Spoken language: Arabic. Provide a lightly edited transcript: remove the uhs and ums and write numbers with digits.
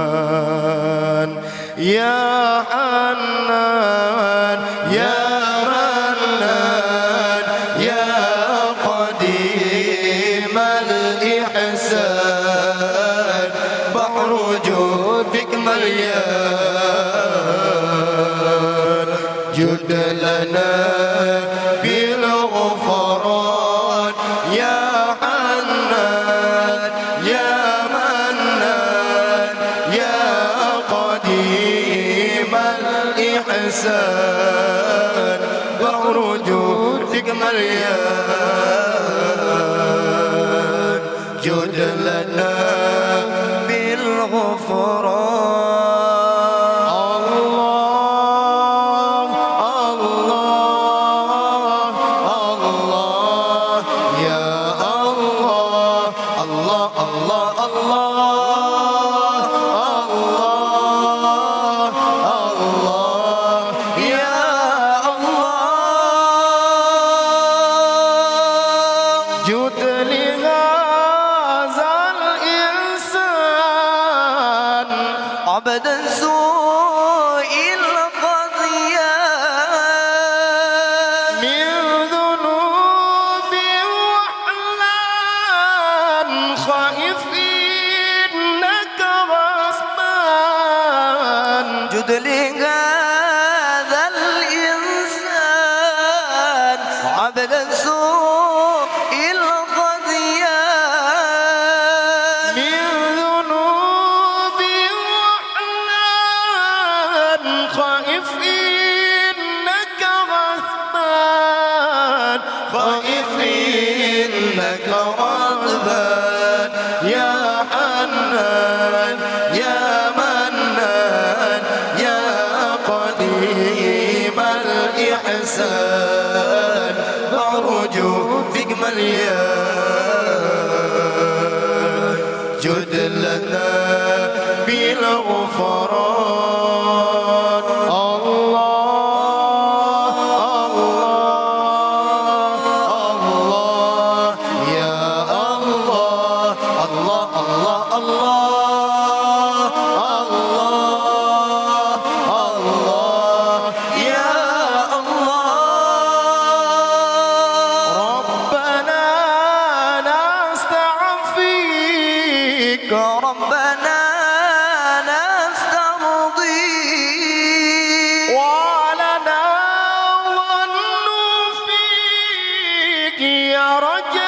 الإحسان يا حنان يا منان يا قديم الإحسان بحر جودك مليان جد لنا بالغفران يا حنان يا منان يا قديم الإحسان بحر جودك مليان جد لنا بالغفران جود لهذا الإنسان عبدا سوء القضيان من ذنوب وحلان خائف إنك غصبان جود لهذا الإنسان عبدا سوء خائف إنك غضبان خائف إنك غضبان يا حنان يا منان يا قديم الإحسان أرجو بك مليان جد لنا بالغفران ربنا نسترضيك ولنا ظن فيك يا رجل